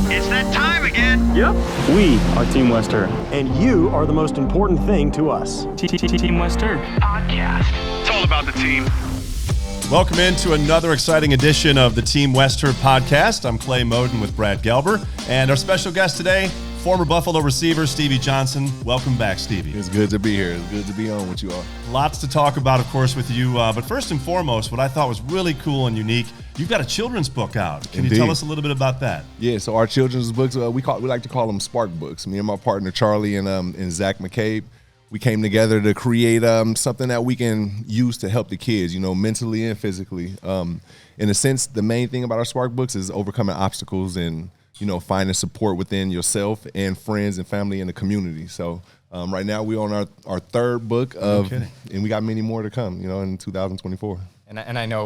It's that time again. Yep. We are Team Wester. And you are the most important thing to us. Team Wester Podcast. It's all about the team. Welcome into another exciting edition of the Team Wester podcast. I'm Clay Moden with Brad Gelber. And our special guest today, former Buffalo receiver Stevie Johnson. Welcome back, Stevie. It's good to be here. It's good to be on with you all. Lots to talk about, of course, with you. But first and foremost, what I thought was really cool and unique, you've got a children's book out. Can Indeed. you tell us a little bit about that? Yeah, so our children's books, we like to call them Spark books. Me and my partner Charlie and Zach McCabe, we came together to create something that we can use to help the kids, you know, mentally and physically. In a sense, the main thing about our Spark books is overcoming obstacles and, you know, finding support within yourself and friends and family in the community. So right now we're on our third book and we got many more to come, you know, in 2024. And I know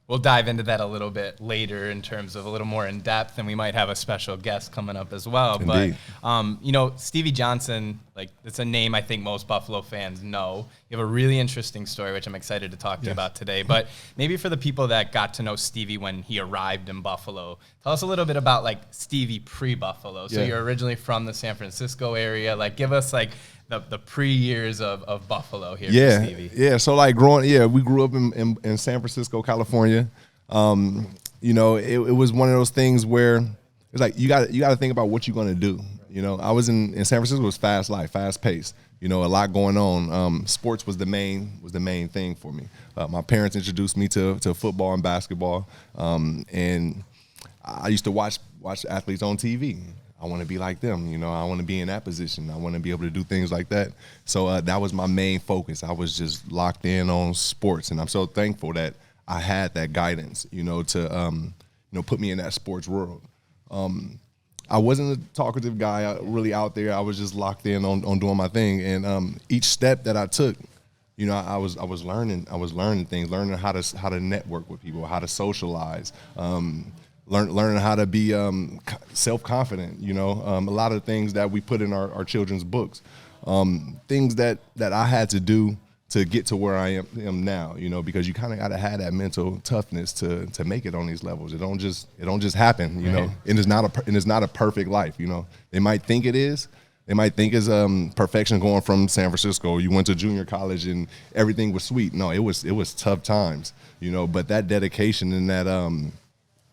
we'll dive into that a little bit later in terms of a little more in depth, and we might have a special guest coming up as well. Indeed. But, you know, Stevie Johnson, like, it's a name I think most Buffalo fans know. You have a really interesting story, which I'm excited to talk to you about today. But maybe for the people that got to know Stevie when he arrived in Buffalo, tell us a little bit about, like, Stevie pre-Buffalo. So you're originally from the San Francisco area. Like, give us, like, the pre-years of Buffalo here for Stevie. Yeah, so like we grew up in San Francisco, California. You know, it was one of those things where it's like you got to think about what you're going to do. You know, I was in San Francisco, it was fast life, fast paced. You know, a lot going on. Sports was the main thing for me. My parents introduced me to football and basketball, and I used to watch athletes on TV. I want to be like them, you know. I want to be in that position. I want to be able to do things like that. So that was my main focus. I was just locked in on sports, and I'm so thankful that I had that guidance, you know, to put me in that sports world. I wasn't a talkative guy really out there. I was just locked in on doing my thing, and each step that I took, you know, I was learning things, learning how to network with people, how to socialize. Learning how to be self-confident, you know, a lot of things that we put in our children's books, things that I had to do to get to where I am now, you know, because you kind of got to have that mental toughness to make it on these levels. It don't just happen, you know. And it's not a perfect life, you know. They might think it is. They might think it's perfection going from San Francisco. You went to junior college and everything was sweet. No, it was tough times, you know. But that dedication and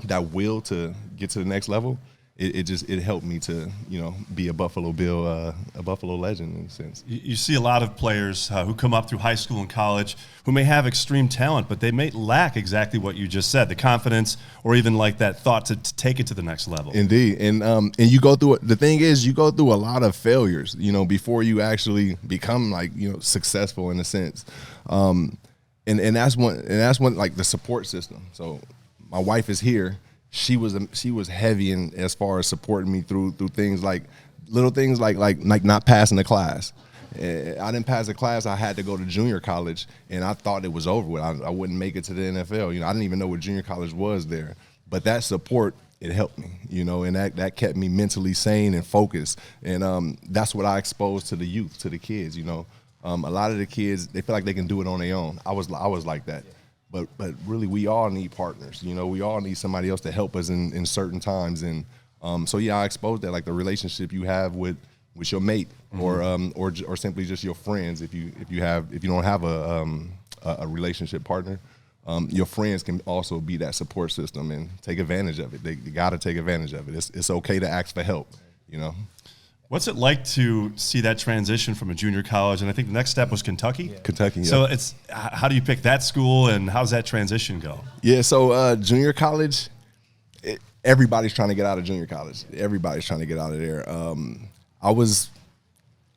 that will to get to the next level, it helped me to, you know, be a Buffalo Bill, a Buffalo legend in a sense. You see a lot of players who come up through high school and college who may have extreme talent, but they may lack exactly what you just said, the confidence or even like that thought to take it to the next level. Indeed. And you go through the thing is you go through a lot of failures, you know, before you actually become, like, you know, successful in a sense. And that's when like the support system. So my wife is here. She was heavy in as far as supporting me through things like little things like not passing the class. I didn't pass the class. I had to go to junior college, and I thought it was over with. I wouldn't make it to the NFL. You know, I didn't even know what junior college was there. But that support, it helped me, you know, and that kept me mentally sane and focused. And that's what I exposed to the youth, to the kids. You know, a lot of the kids, they feel like they can do it on their own. I was like that. But really, we all need partners. You know, we all need somebody else to help us in certain times. And so I exposed that, like the relationship you have with your mate, or simply just your friends. If you don't have a relationship partner, your friends can also be that support system and take advantage of it. They got to take advantage of it. It's okay to ask for help. You know. What's it like to see that transition from a junior college? And I think the next step was Kentucky. Yeah. Kentucky, yeah. So how do you pick that school, and how's that transition go? Yeah, so junior college, everybody's trying to get out of junior college. Everybody's trying to get out of there. I was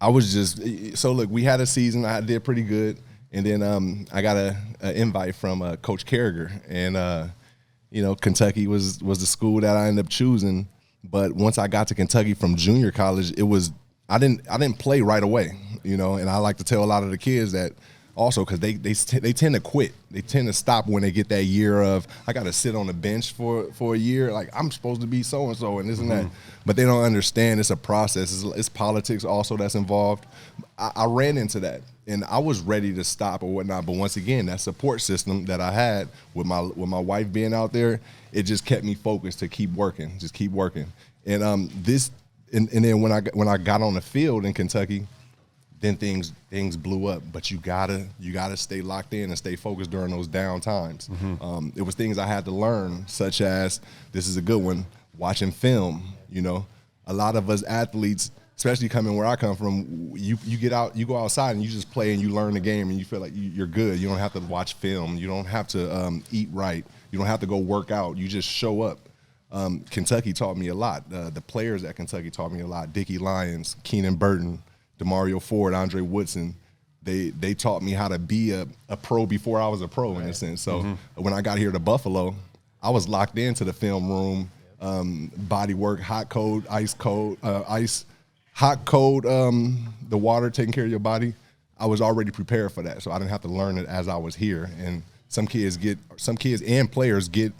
just so look. We had a season. I did pretty good, and then I got an invite from Coach Carragher, and you know, Kentucky was the school that I ended up choosing. But once I got to Kentucky from junior college, I didn't play right away, you know. And I like to tell a lot of the kids that also, because they tend to quit. They tend to stop when they get that year of, I got to sit on the bench for a year. Like, I'm supposed to be so and so and this and that, but they don't understand it's a process. It's politics also that's involved. I ran into that, And I was ready to stop or whatnot, but once again, that support system that I had with my wife being out there, it just kept me focused to keep working, just keep working. And and then when I got on the field in Kentucky, then things blew up. But you gotta stay locked in and stay focused during those down times. It was things I had to learn, such as, this is a good one, watching film. You know, a lot of us athletes, especially coming where I come from, you get out, you go outside and you just play and you learn the game and you feel like you're good. You don't have to watch film. You don't have to eat right. You don't have to go work out. You just show up. Kentucky taught me a lot. The players at Kentucky taught me a lot. Dickie Lyons, Keenan Burton, Demario Ford, Andre Woodson. They taught me how to be a pro before I was a pro, in a sense. So when I got here to Buffalo, I was locked into the film room, body work, hot, cold, ice, hot, cold, the water taking care of your body. I was already prepared for that, so I didn't have to learn it as I was here. And some kids and players get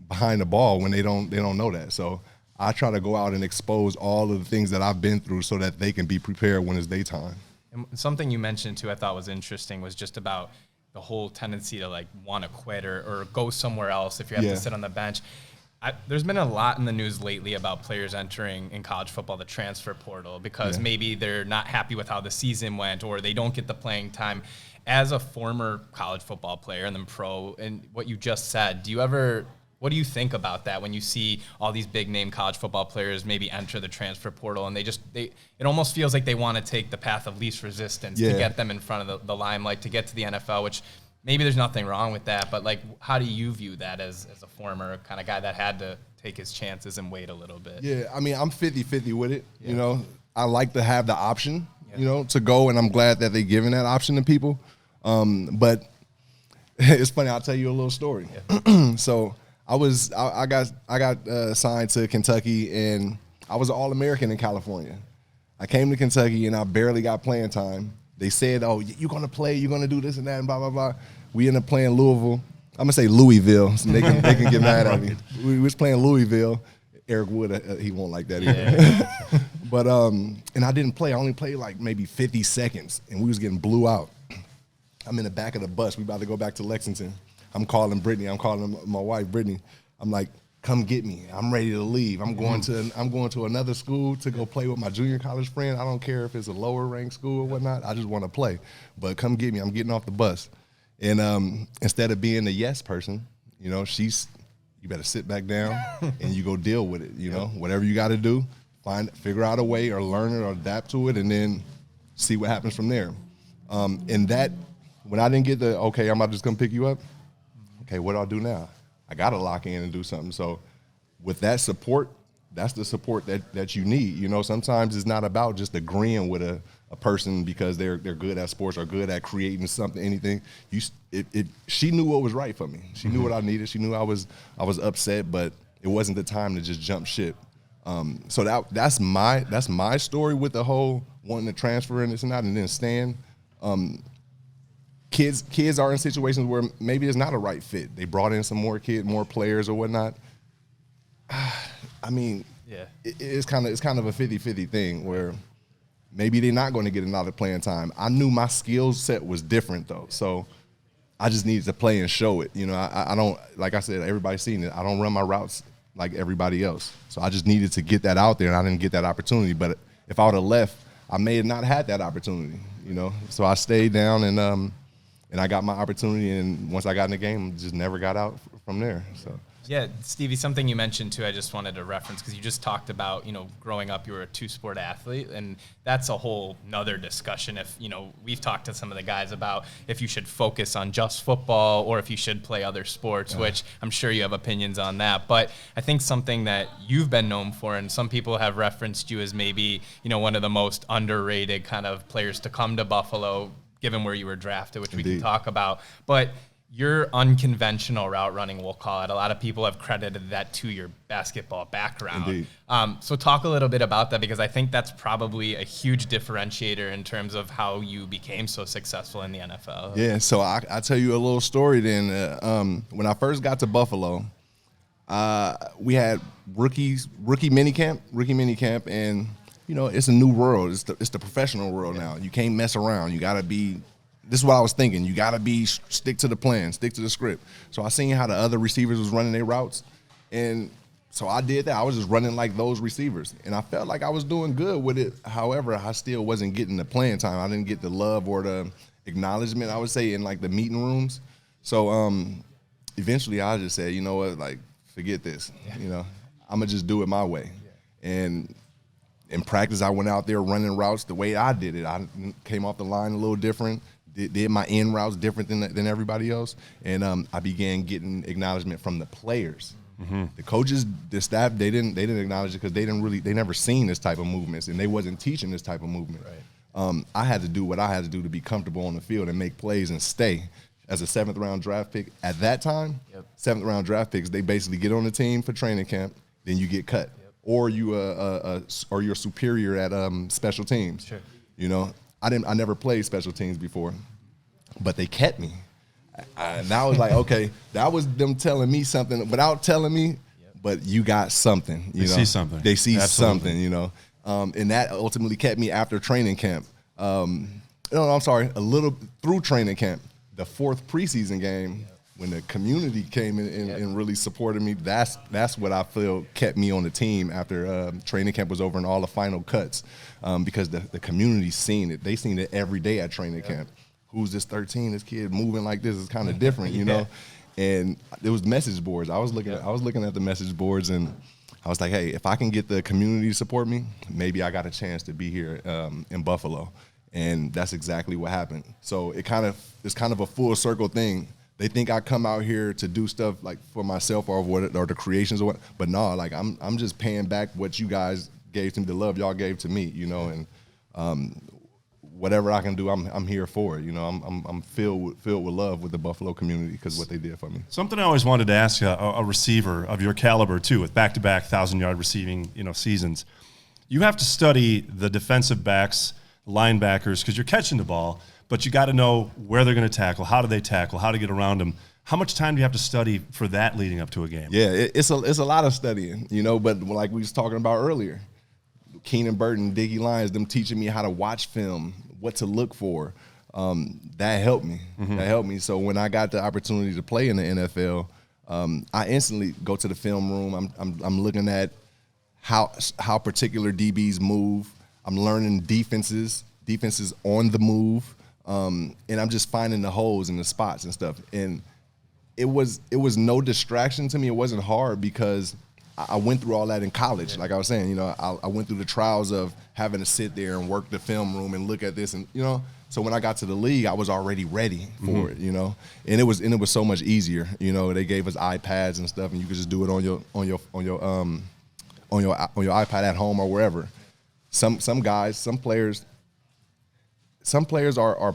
behind the ball when they don't know that. So I try to go out and expose all of the things that I've been through so that they can be prepared when it's daytime. And something you mentioned too, I thought was interesting, was just about the whole tendency to like want to quit or go somewhere else if you have to sit on the bench. There's been a lot in the news lately about players entering in college football the transfer portal because maybe they're not happy with how the season went or they don't get the playing time. As a former college football player and then pro, and what you just said, what do you think about that when you see all these big name college football players maybe enter the transfer portal and it almost feels like they want to take the path of least resistance to get them in front of the limelight, to get to the NFL, which maybe there's nothing wrong with that, but like, how do you view that as a former kind of guy that had to take his chances and wait a little bit? Yeah, I mean, I'm 50-50 with it. You know, I like to have the option, you know, to go, and I'm glad that they're giving that option to people. But it's funny, I'll tell you a little story. So I got signed to Kentucky, and I was an All-American in California. I came to Kentucky, and I barely got playing time. They said, "Oh, you're gonna play. You're gonna do this and that, and blah blah blah." We ended up playing Louisville. I'm gonna say Louisville, so they can get mad at me. We was playing Louisville. Eric Wood, he won't like that either. But and I didn't play. I only played like maybe 50 seconds, and we was getting blew out. I'm in the back of the bus. We about to go back to Lexington. I'm calling Brittany. I'm calling my wife, Brittany. I'm like, "Come get me. I'm ready to leave. I'm going to another school to go play with my junior college friend. I don't care if it's a lower ranked school or whatnot. I just want to play. But come get me. I'm getting off the bus." And instead of being the yes person, you know, you better sit back down and you go deal with it. You know, whatever you got to do, figure out a way or learn it or adapt to it, and then see what happens from there. And that, when I didn't get the, okay, I'm about to just come pick you up. Okay, what do I do now? I got to lock in and do something. So with that support, that's the support that you need. You know, sometimes it's not about just agreeing with a person because they're good at sports or good at creating something, anything. She knew what was right for me. She knew what I needed. She knew I was upset, but it wasn't the time to just jump ship. So that's my story with the whole wanting to transfer and this and that, and then staying. Kids are in situations where maybe it's not a right fit. They brought in some more players or whatnot. I mean, it's kind of a 50-50 thing where maybe they're not going to get another playing time. I knew my skill set was different though, so I just needed to play and show it. You know, I don't, like I said, everybody's seen it. I don't run my routes like everybody else, so I just needed to get that out there, and I didn't get that opportunity. But if I would have left, I may have not had that opportunity. You know, so I stayed down and I got my opportunity, and once I got in the game, just never got out from there. So. Yeah, Stevie, something you mentioned too, I just wanted to reference, because you just talked about, you know, growing up, you were a two-sport athlete, and that's a whole nother discussion. If, you know, we've talked to some of the guys about if you should focus on just football or if you should play other sports, which I'm sure you have opinions on that. But I think something that you've been known for, and some people have referenced you as maybe, you know, one of the most underrated kind of players to come to Buffalo, given where you were drafted, which we can talk about. But your unconventional route running, we'll call it, a lot of people have credited that to your basketball background. Indeed. So talk a little bit about that, because I think that's probably a huge differentiator in terms of how you became so successful in the NFL. Yeah, so I tell you a little story then. When I first got to Buffalo, we had rookie minicamp, and it's a new world. It's the professional world now. You can't mess around. You got to be – this is what I was thinking. You got to stick to the plan, stick to the script. So I seen how the other receivers was running their routes, and so I did that. I was just running like those receivers, and I felt like I was doing good with it. However, I still wasn't getting the playing time. I didn't get the love or the acknowledgement, I would say, in like the meeting rooms. So eventually I just said, you know what, like, forget this. I'm going to just do it my way. And in practice, I went out there running routes the way I did it. I came off the line a little different, did my in routes different than everybody else, and I began getting acknowledgement from the players. Mm-hmm. The coaches, the staff, they didn't acknowledge it because they never seen this type of movements, and they wasn't teaching this type of movement. Right. I had to do what I had to do to be comfortable on the field and make plays and stay. As a 7th round draft pick at that time, 7th round draft picks, they basically get on the team for training camp, then you get cut. Or you're superior at special teams. Sure. I never played special teams before, but they kept me. And I was like, okay, that was them telling me something without telling me, but you got something. They see something. They see Absolutely. something, and that ultimately kept me after training camp. I'm sorry, a little through training camp. The 4th preseason game, when the community came in and really supported me, that's what I feel kept me on the team after training camp was over and all the final cuts, because the community seen it. They seen it every day at training camp. Who's this 13? This kid moving like this is kind of different, And it was message boards. I was looking at the message boards, and I was like, hey, if I can get the community to support me, maybe I got a chance to be here in Buffalo. And that's exactly what happened. So it's kind of a full circle thing. They think I come out here to do stuff like for myself or the creations or what, but no, like I'm just paying back what you guys gave to me, the love y'all gave to me, and whatever I can do, I'm here for it. I'm filled with love with the Buffalo community because what they did for me. Something I always wanted to ask a receiver of your caliber too, with back-to-back 1,000-yard receiving seasons. You have to study the defensive backs, linebackers, because you're catching the ball, but you got to know where they're going to tackle, how do they tackle, how to get around them. How much time do you have to study for that leading up to a game? Yeah, it's a lot of studying, but like we was talking about earlier, Keenan Burton, Diggy Lyons, them teaching me how to watch film, what to look for, that helped me. Mm-hmm. That helped me. So when I got the opportunity to play in the NFL, I instantly go to the film room. I'm looking at how particular DBs move. I'm learning defenses on the move, and I'm just finding the holes and the spots and stuff. And it was no distraction to me. It wasn't hard because I went through all that in college. Like I was saying, I went through the trials of having to sit there and work the film room and look at this, and So when I got to the league, I was already ready for it, and it was so much easier. They gave us iPads and stuff, and you could just do it on your iPad at home or wherever. Some guys, some players are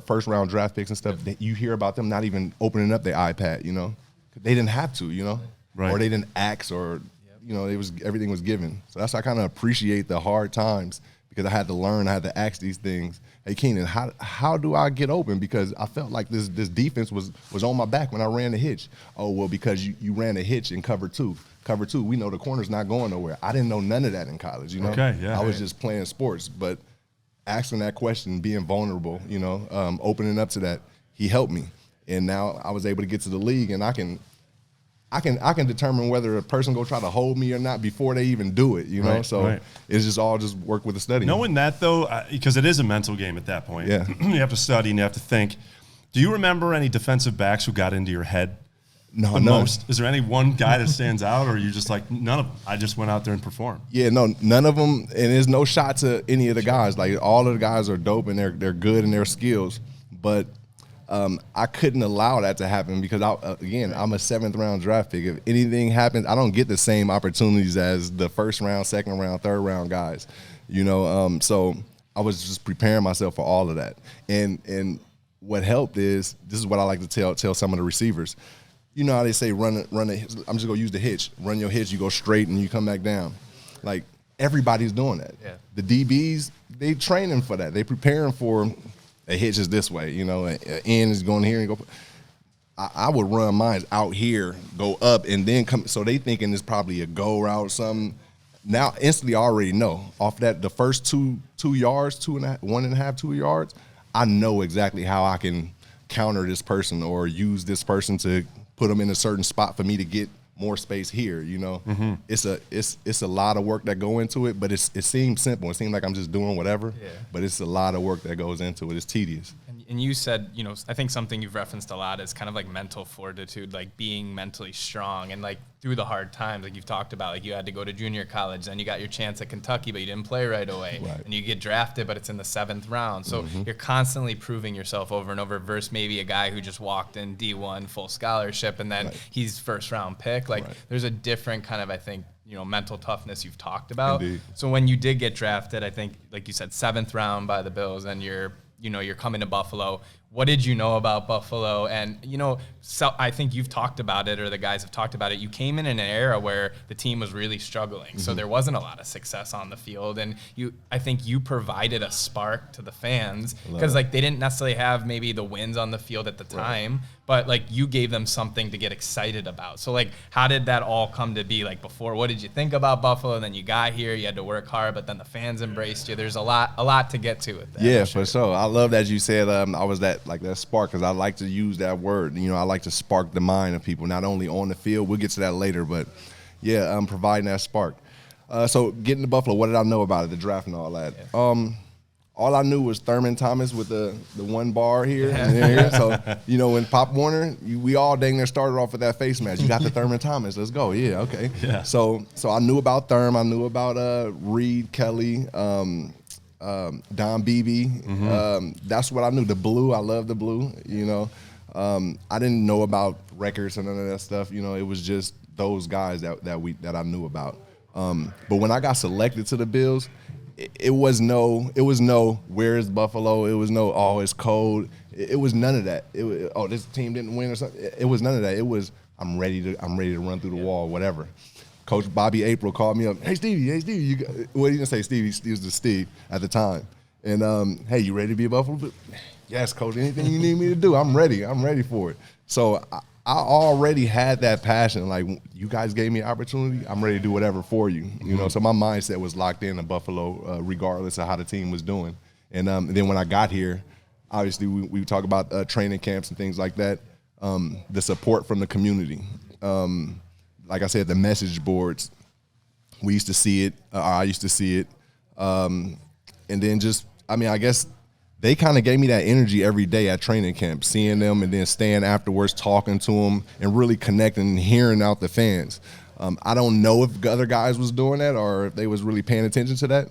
first round draft picks and stuff. You hear about them not even opening up their iPad, they didn't have to, right. Or they didn't ask, or everything was given. So that's why I kind of appreciate the hard times because I had to learn, I had to ask these things. Hey Keenan, how do I get open? Because I felt like this defense was on my back when I ran the hitch. Oh well, because you ran a hitch in cover two. Cover two, we know the corner's not going nowhere. I didn't know none of that in college, Okay, yeah. I was just playing sports, but asking that question, being vulnerable, opening up to that, he helped me. And now I was able to get to the league, and I can determine whether a person go try to hold me or not before they even do it, Right, So right. it's just all just work with the study. Knowing that, though, because it is a mental game at that point. Yeah. You have to study and you have to think. Do you remember any defensive backs who got into your head? No, the none. most? Is there any one guy that stands out, or are you just like, none of them? I just went out there and performed? Yeah, no, none of them, and there's no shot to any of the guys. Like, all of the guys are dope, and they're good in their skills. But I couldn't allow that to happen because, I'm a 7th round draft pick. If anything happens, I don't get the same opportunities as the 1st round, 2nd round, 3rd round guys. So I was just preparing myself for all of that. And what helped is, this is what I like to tell some of the receivers. You know how they say run a, I'm just going to use the hitch. Run your hitch, you go straight and you come back down. Like, everybody's doing that. Yeah. The DBs, they training for that. They preparing for a hitch is this way, an end is going here and go. I would run mine out here, go up, and then come. So they thinking it's probably a go route or something. now instantly I already know. Off that, the first 2 yards, 1.5, 2 yards, I know exactly how I can counter this person or use this person to put them in a certain spot for me to get more space here, you know. It's a lot of work that go into it, but it seems simple. It seems like I'm just doing whatever, but it's a lot of work that goes into it. It's tedious. And you said, you know, I think something you've referenced a lot is kind of like mental fortitude, like being mentally strong and like through the hard times, like you've talked about, like you had to go to junior college, then you got your chance at Kentucky, but you didn't play right away. And you get drafted, but it's in the 7th round. So you're constantly proving yourself over and over versus maybe a guy who just walked in D1 full scholarship and then he's first round pick. Like there's a different kind of, I think, you know, mental toughness you've talked about. Indeed. So when you did get drafted, I think, like you said, 7th round by the Bills, and you're coming to Buffalo. What did you know about Buffalo? And, you know, so I think you've talked about it, or the guys have talked about it. You came in an era where the team was really struggling. So there wasn't a lot of success on the field. And I think you provided a spark to the fans because, like, they didn't necessarily have maybe the wins on the field at the time, but, like, you gave them something to get excited about. So, like, how did that all come to be? Like, before, what did you think about Buffalo? And then you got here, you had to work hard, but then the fans embraced you. There's a lot to get to with that. Yeah, for sure. I love that you said I was that spark, because I like to use that word. You know, I like to spark the mind of people, not only on the field. We'll get to that later, but yeah, I'm providing that spark. So getting to Buffalo, what did I know about it, the draft and all that? All I knew was Thurman Thomas with the one bar here and there. So, you know, when Pop Warner, we all dang near started off with that face match. You got the Thurman Thomas, let's go. Yeah, okay. Yeah. So I knew about Thurman. I knew about Reed, Kelly, Don Beebe. That's what I knew. The blue, I love the blue, you know. I didn't know about records and none of that stuff. You know, it was just those guys that I knew about. But when I got selected to the Bills, it was no where is Buffalo? It was no, oh, it's cold. It was none of that. It was, oh, this team didn't win or something. It was none of that. It was I'm ready to run through the wall, whatever. Coach Bobby April called me up. Hey Stevie, well, he didn't say Stevie. He was the Steve at the time. And hey, you ready to be a Buffalo? Yes, Coach. Anything you need me to do, I'm ready. I'm ready for it. So I already had that passion. Like, you guys gave me an opportunity, I'm ready to do whatever for you. You know, so my mindset was locked in to Buffalo, regardless of how the team was doing. And then when I got here, obviously we talk about training camps and things like that. The support from the community. Like I said, the message boards, we used to see it. I used to see it. And then I guess they kind of gave me that energy every day at training camp, seeing them and then staying afterwards, talking to them and really connecting and hearing out the fans. I don't know if other guys was doing that or if they was really paying attention to that,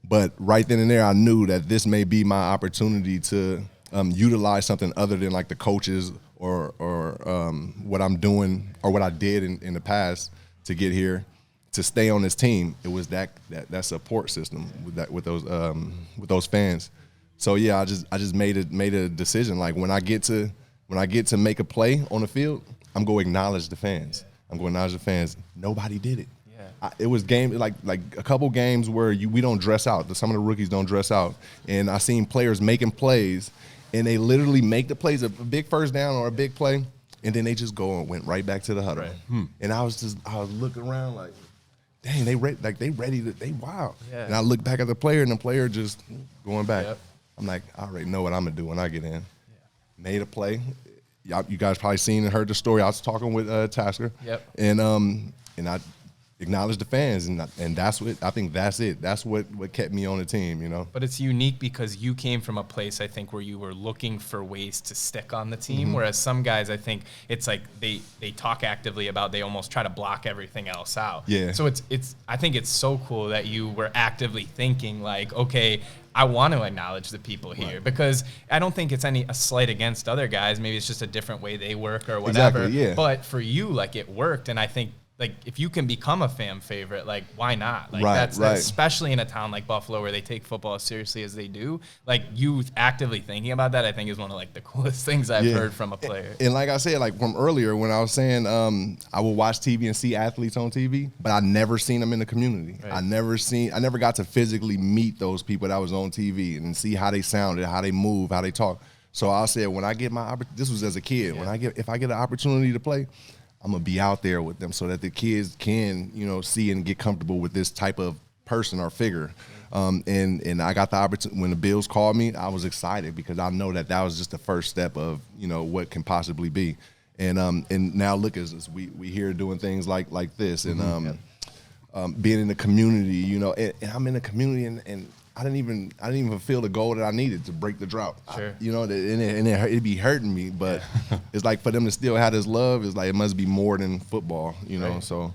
but right then and there, I knew that this may be my opportunity to utilize something other than like the coaches or what I'm doing or what I did in the past to get here, to stay on this team. It was that support system with those fans. So yeah, I just made a decision. Like, when I get to make a play on the field, I'm going to acknowledge the fans. I'm going to acknowledge the fans. Nobody did it. Yeah. It was like a couple games where we don't dress out. Some of the rookies don't dress out, and I seen players making plays, and they literally make the plays, a big first down or a big play, and then they just go and went right back to the huddle. Right. And I was looking around like, dang, they ready to wow. Yeah. And I look back at the player, and the player just going back. Yep. I'm like, I already know what I'm gonna do when I get in. Yeah. Made a play. You guys probably seen and heard the story. I was talking with Tasker. Yep. And I acknowledged the fans, and that's what I think. That's it. That's what kept me on the team. You know. But it's unique because you came from a place, I think, where you were looking for ways to stick on the team. Whereas some guys, I think, it's like they talk actively about, they almost try to block everything else out. Yeah. So I think it's so cool that you were actively thinking like, okay, I want to acknowledge the people here, because I don't think it's a slight against other guys. Maybe it's just a different way they work or whatever. Exactly, yeah. But for you, like, it worked, and I think, like, if you can become a fan favorite, like, why not? Like, that's especially in a town like Buffalo where they take football as seriously as they do. Like, you actively thinking about that, I think, is one of, like, the coolest things I've heard from a player. And like I said, like, from earlier when I was saying I would watch TV and see athletes on TV, but I never seen them in the community. Right. I never got to physically meet those people that was on TV and see how they sounded, how they move, how they talk. So I said, when I get this was as a kid, if I get an opportunity to play, I'm gonna be out there with them so that the kids can, see and get comfortable with this type of person or figure. And I got the opportunity when the Bills called me. I was excited because I know that was just the first step of what can possibly be. And now look at us, we here doing things like this, and being in the community, and I'm in the community, and I didn't even feel the goal that I needed to break the drought. Sure. It'd be hurting me, but it's like for them to still have this love, it's like it must be more than football, Right. So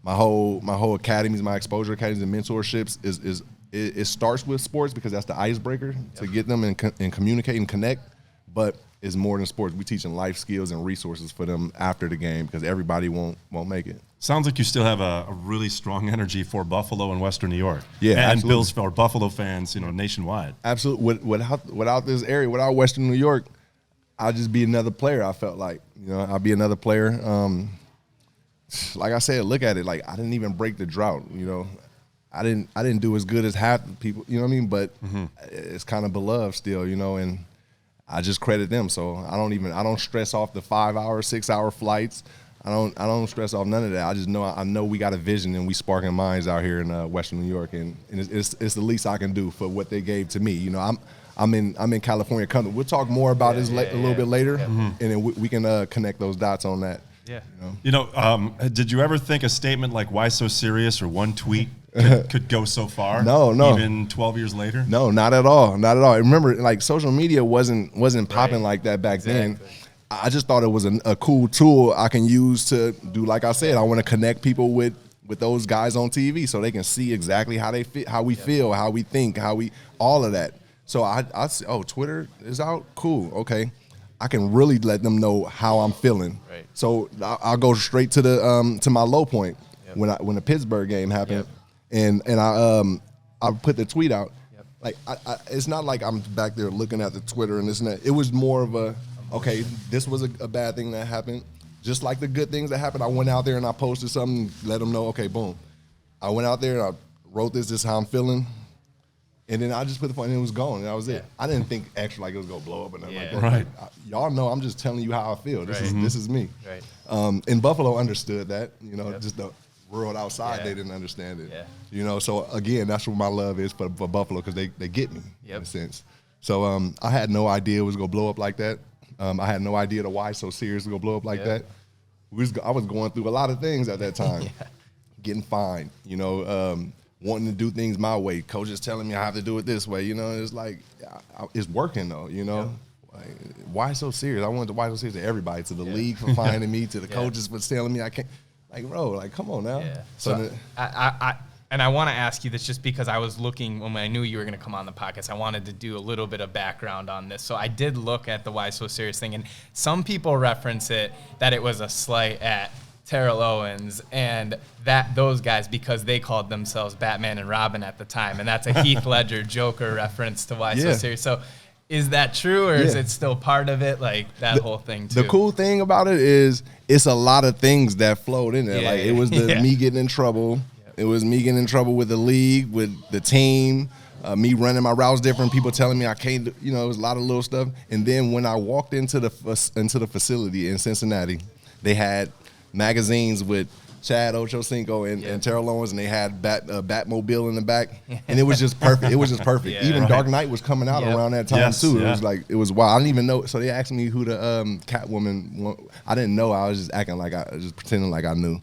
my whole academies, my exposure academies and mentorships it starts with sports because that's the icebreaker to get them and communicate and connect, but it's more than sports. We teaching life skills and resources for them after the game because everybody won't make it. Sounds like you still have a really strong energy for Buffalo and Western New York. Yeah, and absolutely. Bills or Buffalo fans, nationwide. Absolutely. Without this area, without Western New York, I'd just be another player. I felt like, I'd be another player. Like I said, look at it. Like I didn't even break the drought. I didn't do as good as half the people. You know what I mean? But it's kind of beloved still. And I just credit them. So I don't stress off the 5-hour, 6-hour flights. I don't stress off none of that. I just know I know we got a vision and we sparking minds out here in Western New York, and it's the least I can do for what they gave to me. I'm in California. We'll talk more about this a little bit later, and then we can connect those dots on that. Yeah. Did you ever think a statement like "Why so serious" or one tweet could go so far? No. Even 12 years later. No, not at all. Not at all. Remember, like social media wasn't popping like that back then. I just thought it was a cool tool I can use to do, like I said, I want to connect people with those guys on TV so they can see exactly how they fit, how we feel, how we think, all of that. So I say, oh, Twitter is out? Cool, okay. I can really let them know how I'm feeling. Right. So I'll go straight to to my low point when the Pittsburgh game happened, and I put the tweet out. Like it's not like I'm back there looking at the Twitter and this and that. It was more of a, okay, this was a bad thing that happened. Just like the good things that happened, I went out there and I posted something, let them know, okay, boom. I went out there and I wrote this is how I'm feeling. And then I just put the phone and it was gone, and that was it. I didn't think actually like it was gonna blow up or nothing like that. Right. Y'all know I'm just telling you how I feel. This is me. Right. And Buffalo understood that, just the world outside, they didn't understand it. Yeah. So again, that's what my love is for Buffalo, because they get me in a sense. So I had no idea it was gonna blow up like that. I had no idea the Why So Serious was gonna blow up like that. I was going through a lot of things at that time. Getting fined, wanting to do things my way. Coach is telling me I have to do it this way. It's like it's working though. Like, why so serious? I wanted to why so serious to everybody, to the league for finding me, to the coaches for telling me I can't. Like, bro, like, come on now. Yeah. So I want to ask you this just because I was looking when I knew you were going to come on the podcast. I wanted to do a little bit of background on this. So I did look at the Why So Serious thing, and some people reference it that it was a slight at Terrell Owens and those guys because they called themselves Batman and Robin at the time, and that's a Heath Ledger Joker reference to Why So Serious. So is that true, or is it still part of it, like that whole thing too? The cool thing about it is it's a lot of things that flowed in there. It was me getting in trouble. It was me getting in trouble with the league, with the team, me running my routes different, people telling me I can't, it was a lot of little stuff. And then when I walked into the facility in Cincinnati, they had magazines with Chad Ochocinco and Terrell Owens, and they had Batmobile in the back, and it was just perfect. It was just perfect. Even Dark Knight was coming out around that time too. It was wild. I didn't even know. So they asked me who the Catwoman. I didn't know. I was just acting like I was just pretending like I knew.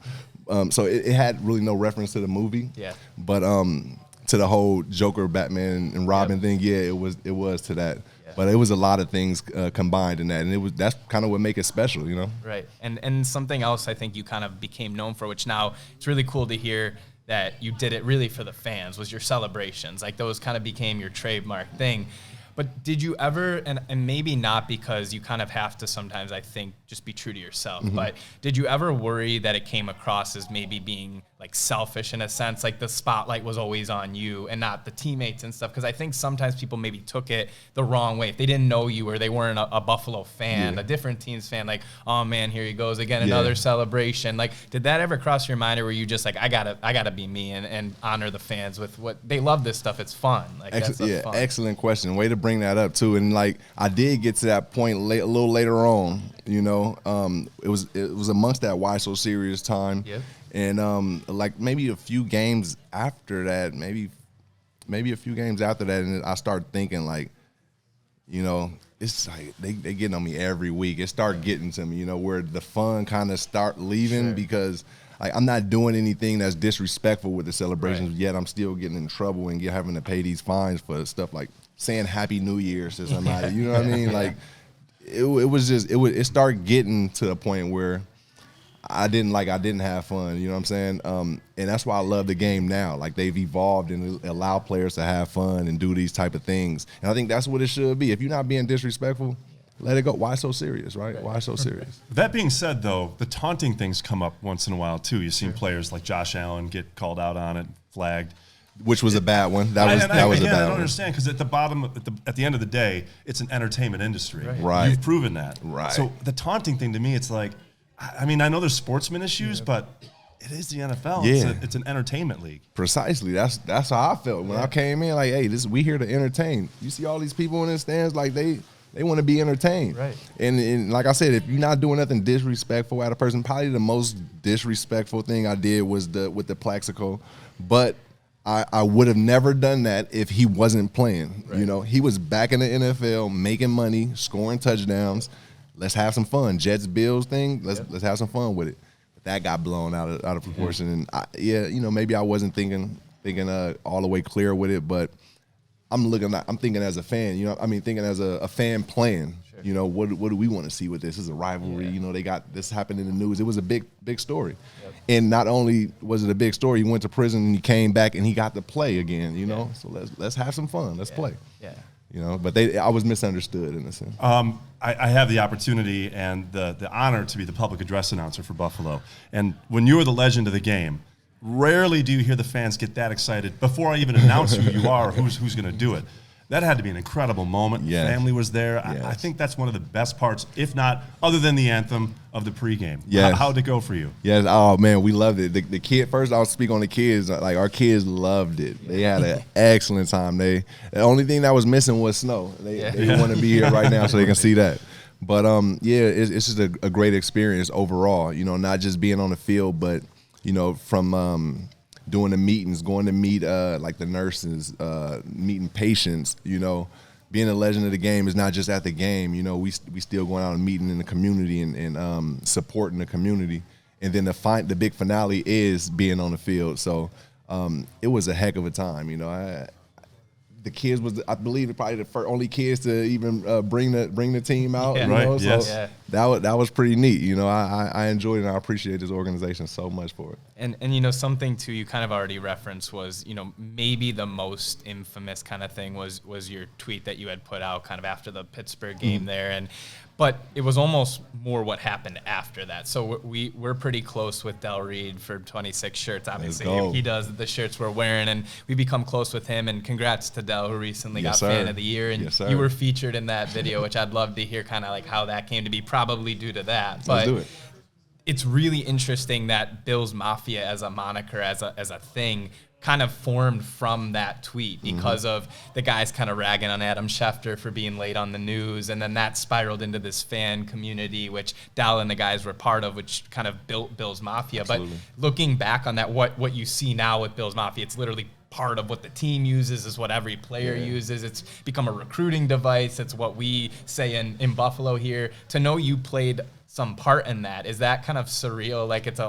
So it had really no reference to the movie. Yeah. But to the whole Joker, Batman, and Robin thing, it was to that. But it was a lot of things combined in that, and that's kind of what make it special, Right, and something else I think you kind of became known for, which now it's really cool to hear that you did it really for the fans, was your celebrations. Like those kind of became your trademark thing. But did you ever, and maybe not because you kind of have to sometimes, I think, just be true to yourself, but did you ever worry that it came across as maybe being like selfish in a sense, like the spotlight was always on you and not the teammates and stuff? Because I think sometimes people maybe took it the wrong way. If they didn't know you or they weren't a Buffalo fan, a different team's fan, like, oh man, here he goes again, another celebration. Like, did that ever cross your mind, or were you just like, I gotta be me and honor the fans with what they love? This stuff, it's fun. Like, that's fun. Excellent question. Way to bring that up too. And like, I did get to that point a little later on. You know, it was amongst that Why So Serious time. Yep. And like maybe a few games after that, maybe a few games after that, and I started thinking like, you know, it's like they getting on me every week. It started getting to me, you know, where the fun kind of start leaving because like I'm not doing anything that's disrespectful with the celebrations, yet I'm still getting in trouble and having to pay these fines for stuff like saying Happy New Year to somebody. You know what I mean? Like it started getting to a point where I didn't have fun, you know what I'm saying? And that's why I love the game now. Like, they've evolved and allow players to have fun and do these type of things. And I think that's what it should be. If you're not being disrespectful, let it go. Why so serious, right? Why so serious? That being said, though, the taunting things come up once in a while, too. You've seen players like Josh Allen get called out on it, flagged. Which was a bad one. That was a bad I one. don't understand, because at the end of the day, it's an entertainment industry. Right. You've proven that. Right. So the taunting thing, to me, it's like, I mean, I know there's sportsman issues, but it is the NFL. Yeah. It's an entertainment league. Precisely. That's how I felt when I came in. Like, hey, we here to entertain. You see all these people in the stands, like they want to be entertained. Right. And like I said, if you're not doing nothing disrespectful at a person, probably the most disrespectful thing I did was with the Plaxico. But I would have never done that if he wasn't playing. Right. You know, he was back in the NFL, making money, scoring touchdowns. Let's have some fun. Jets Bills thing. Let's have some fun with it. But that got blown out of proportion. And you know, maybe I wasn't thinking all the way clear with it, but I'm thinking as a fan. You know, I mean, thinking as a fan playing. Sure. You know, what do we want to see with this? This is a rivalry. You know, they got this happened in the news. It was a big story. Yep. And not only was it a big story, he went to prison and he came back and he got to play again. You know, so let's have some fun. Let's play. Yeah. You know, but I was misunderstood in a sense. I have the opportunity and the honor to be the public address announcer for Buffalo. And when you are the legend of the game, rarely do you hear the fans get that excited before I even announce who you are or who's going to do it. That had to be an incredible moment. Yes. Family was there. Yes. I think that's one of the best parts, if not other than the anthem of the pregame. Yes. How'd it go for you? Yes. Oh man, we loved it. The kid first. I'll speak on the kids. Like our kids loved it. They had an excellent time. The only thing that was missing was snow. They want to be here right now so they can see that. But it's just a great experience overall. You know, not just being on the field, but you know, from doing the meetings, going to meet like the nurses, meeting patients. You know, being a legend of the game is not just at the game. You know, we still going out and meeting in the community and supporting the community. And then the big finale is being on the field. So it was a heck of a time. You know, the kids was, I believe, probably the only kids to even bring the team out. Yeah. You know? Right. So Yes. that was pretty neat. You know, I enjoyed it and I appreciate this organization so much for it. And you know, something too you kind of already referenced was, you know, maybe the most infamous kind of thing was your tweet that you had put out kind of after the Pittsburgh game there. But it was almost more what happened after that. So we're pretty close with Del Reed for 26 shirts. Obviously, he does the shirts we're wearing, and we become close with him. And congrats to Del, who recently got Fan of the Year. And you were featured in that video, which I'd love to hear kind of like how that came to be, probably due to that. But let's do it. It's really interesting that Bills Mafia as a moniker, as a thing, kind of formed from that tweet because of the guys kind of ragging on Adam Schefter for being late on the news, and then that spiraled into this fan community, which Dal and the guys were part of, which kind of built Bills Mafia. Absolutely. But looking back on that, what you see now with Bills Mafia, it's literally part of what the team uses, is what every player uses. It's become a recruiting device. It's what we say in Buffalo here. To know you played some part in that, is that kind of surreal? Like it's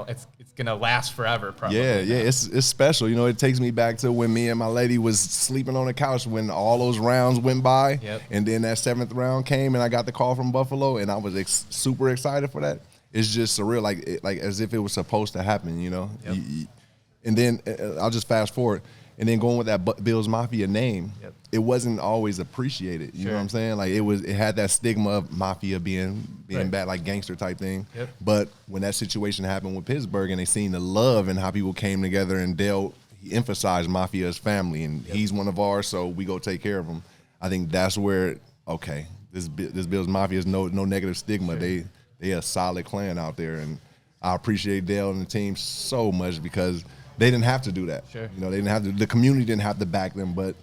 gonna last forever, probably. Yeah, it's special. You know, it takes me back to when me and my lady was sleeping on the couch when all those rounds went by, and then that 7th round came, and I got the call from Buffalo, and I was super excited for that. It's just surreal, like as if it was supposed to happen. You know, and then I'll just fast forward. And then going with that Bills Mafia name, Yep. it wasn't always appreciated. You know what I'm saying? Like it had that stigma of mafia being bad, like gangster type thing. Yep. But when that situation happened with Pittsburgh and they seen the love and how people came together and he emphasized mafia as family, and he's one of ours, so we go take care of him. I think that's where, okay, this Bills Mafia is no negative stigma. They a solid clan out there, and I appreciate Dale and the team so much because they didn't have to do that. Sure. You know, they didn't have to. The community didn't have to back them, but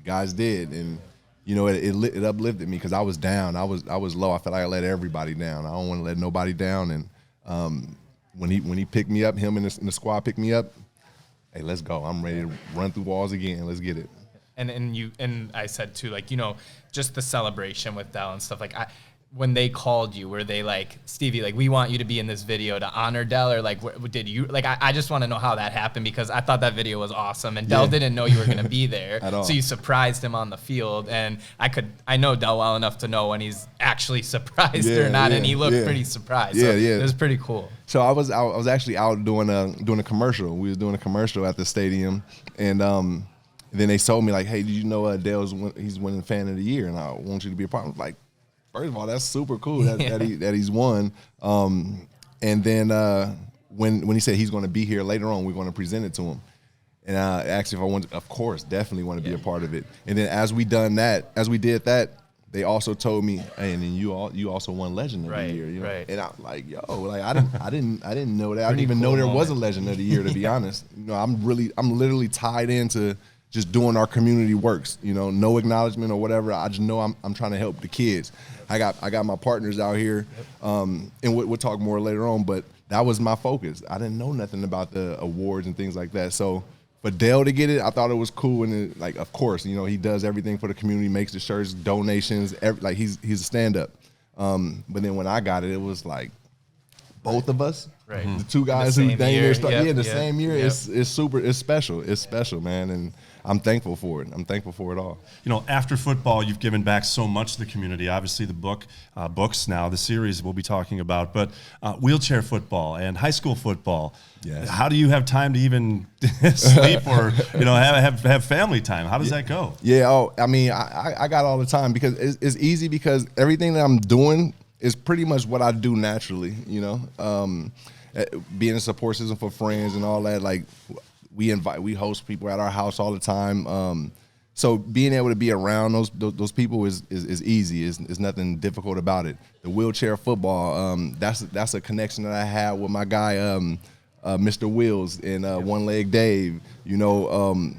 guys did, and you know, it uplifted me because I was down. I was low. I felt like I let everybody down. I don't want to let nobody down. And when he picked me up, him and the squad picked me up. Hey, let's go. I'm ready to run through walls again. Let's get it. And I said too, like, you know, just the celebration with Dell and stuff. Like, when they called you, were they like, Stevie, like, we want you to be in this video to honor Dell, or like, did you, like, I just want to know how that happened because I thought that video was awesome, and Dell didn't know you were gonna be there, At all. so you surprised him on the field, and I know Dell well enough to know when he's actually surprised or not, and he looked pretty surprised. So it was pretty cool. So I was actually out doing a commercial. We was doing a commercial at the stadium, and then they told me like, hey, did you know he's winning Fan of the Year, and I want you to be a part. I was like, first of all, that's super cool that he's won. And then when he said he's going to be here later on, we're going to present it to him. And I asked if I wanted, of course, definitely want to be a part of it. And then as we did that, they also told me, hey, and then you also won Legend of the Year. You know? Right. And I'm like, yo, like I didn't know that. I didn't even know there was a Legend of the Year, to be honest. You know, I'm literally tied into just doing our community works, you know, no acknowledgement or whatever. I just know I'm trying to help the kids. I got my partners out here, and we'll talk more later on, but that was my focus. I didn't know nothing about the awards and things like that. So for Dale to get it, I thought it was cool. And like, of course, you know, he does everything for the community, makes the shirts, donations, like he's a stand-up. But then when I got it, it was like both of us. Right. The two guys who the same year. It's super. It's special. It's special, man. And I'm thankful for it. I'm thankful for it all. You know, after football, you've given back so much to the community. Obviously, the books now, the series we'll be talking about, but wheelchair football and high school football. Yes. How do you have time to even sleep or have family time? How does that go? Yeah. Oh, I mean, I got all the time because it's easy because everything that I'm doing is pretty much what I do naturally. You know, being a support system for friends and all that, like. We host people at our house all the time. So being able to be around those people is easy. It's nothing difficult about it. The wheelchair football, that's a connection that I had with my guy, Mr. Wills and One Leg Dave. You know,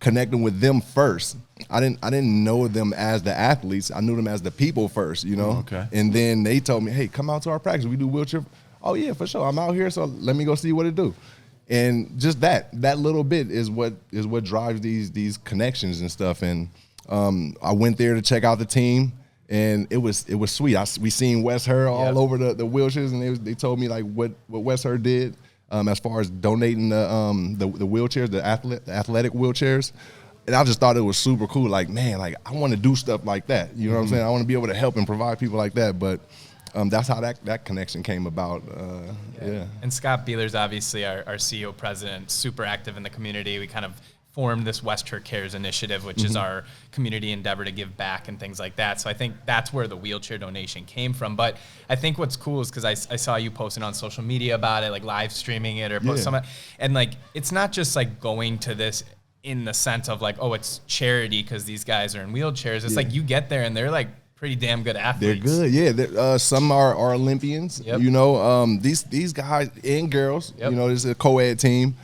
connecting with them first. I didn't know them as the athletes. I knew them as the people first. You know. Okay. And then they told me, hey, come out to our practice. We do wheelchair. Oh yeah, for sure. I'm out here, so let me go see what it do. And just that little bit is what drives these connections and stuff. And I went there to check out the team, and it was sweet. We seen Wes Herr all over the wheelchairs, and they told me like what Wes Herr did as far as donating the wheelchairs, the athletic wheelchairs. And I just thought it was super cool. Like, man, like I want to do stuff like that. You know what I'm saying? I want to be able to help and provide people like that. But that's how that connection came about. And Scott Beeler's obviously our CEO president, super active in the community. We kind of formed this West Her Cares initiative, which is our community endeavor to give back and things like that. So I think that's where the wheelchair donation came from. But I think what's cool is because I saw you posting on social media about it, like live streaming it or post something. And like, it's not just like going to this in the sense of like, oh, it's charity because these guys are in wheelchairs. It's like you get there and they're like, pretty damn good athletes. They're good, yeah. Some are Olympians. Yep. You know, these guys and girls. Yep. You know, this is a co-ed team.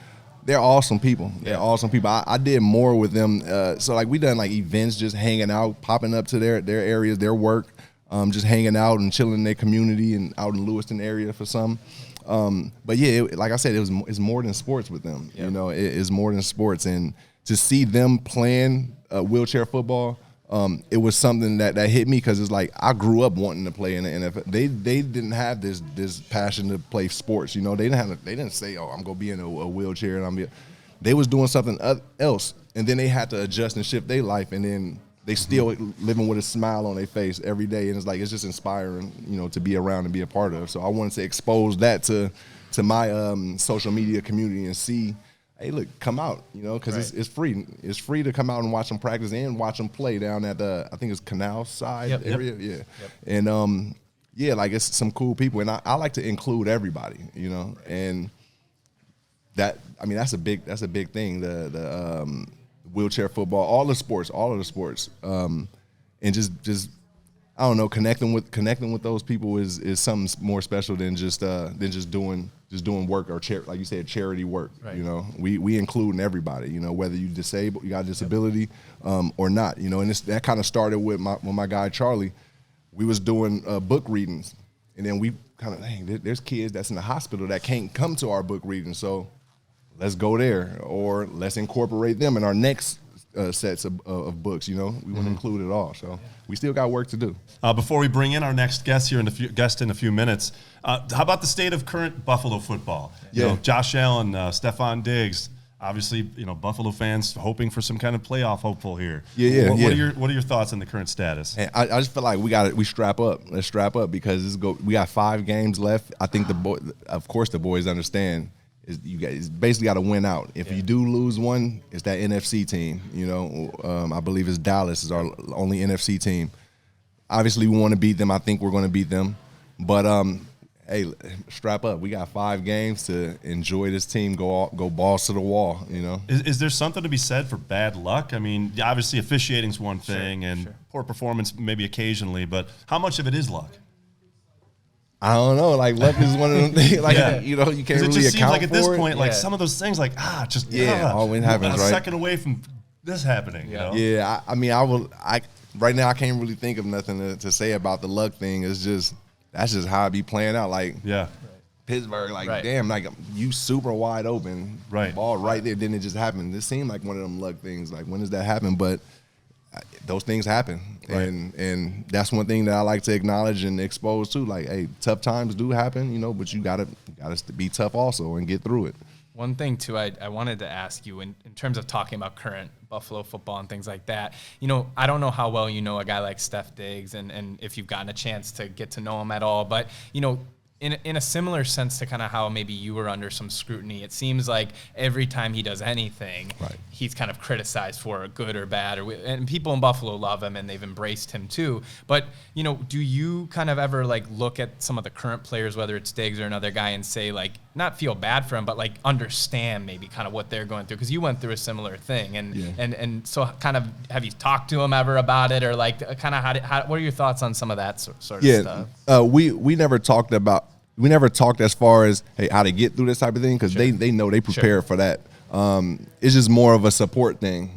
They're awesome people. They're awesome people. I did more with them. So like we done like events, just hanging out, popping up to their areas, their work, just hanging out and chilling in their community and out in Lewiston area for some. But yeah, like I said, it's more than sports with them. Yep. You know, it's more than sports, and to see them playing wheelchair football. It was something that hit me because it's like I grew up wanting to play in the NFL. They didn't have this passion to play sports. You know, they didn't say, oh, I'm gonna be in a wheelchair and they was doing something else, and then they had to adjust and shift their life, and then they still living with a smile on their face every day, and it's just inspiring, you know, to be around and be a part of. So I wanted to expose that to my social media community and see. hey, look, come out, because it's free. It's free to come out and watch them practice and watch them play down at the, I think it's Canal Side area. Yeah. Yep. And, like it's some cool people. And I like to include everybody, and that's a big thing. The wheelchair football, all of the sports. And just I don't know, connecting with those people is something more special than just doing work or like you said, charity work. Right. We include everybody. Whether you disabled, you got a disability, or not. And that kind of started with my guy Charlie. We was doing book readings, and then we kind of, there's kids that's in the hospital that can't come to our book reading, so let's go there, or let's incorporate them in our next sets of books. We want to include it all. So we still got work to do. Before we bring in our next guest here in a few minutes, how about the state of current Buffalo football? Josh Allen, Stephon Diggs. Obviously, Buffalo fans hoping for some kind of playoff hopeful here. What are your thoughts on the current status? And I just feel like we strap up. Let's strap up because we got 5 games left. I think of course the boys understand. You guys basically got to win out. If you do lose one, it's that NFC team. I believe it's Dallas is our only NFC team. Obviously, we want to beat them. I think we're going to beat them. But hey, strap up. We got 5 games to enjoy this team. Go balls to the wall. Is there something to be said for bad luck? I mean, obviously officiating's one thing, and poor performance maybe occasionally. But how much of it is luck? I don't know. Like luck is one of them things. Like you can't really account for it. It just seems like at this point, like some of those things, like always happens. A second away from this happening. I mean, right now I can't really think of nothing to say about the luck thing. It's just that's just how I be playing out. Like Pittsburgh, damn, like you super wide open, ball right there. Then it just happened. This seemed like one of them luck things. Like when does that happen? But those things happen, and that's one thing that I like to acknowledge and expose too. Like, hey, tough times do happen, but you gotta be tough also and get through it. One thing too, I wanted to ask you in terms of talking about current Buffalo football and things like that. I don't know how well you know a guy like Steph Diggs, and if you've gotten a chance to get to know him at all, but in a similar sense to kind of how maybe you were under some scrutiny, it seems like every time he does anything, he's kind of criticized for good or bad, and people in Buffalo love him and they've embraced him too. But do you kind of ever look at some of the current players, whether it's Diggs or another guy, and say not feel bad for him, but understand maybe kind of what they're going through, because you went through a similar thing, and so kind of have you talked to him ever about it, or kind of what are your thoughts on some of that sort of stuff? We never talked about. We never talked as far as how to get through this type of thing, because they know they prepare for that. It's just more of a support thing.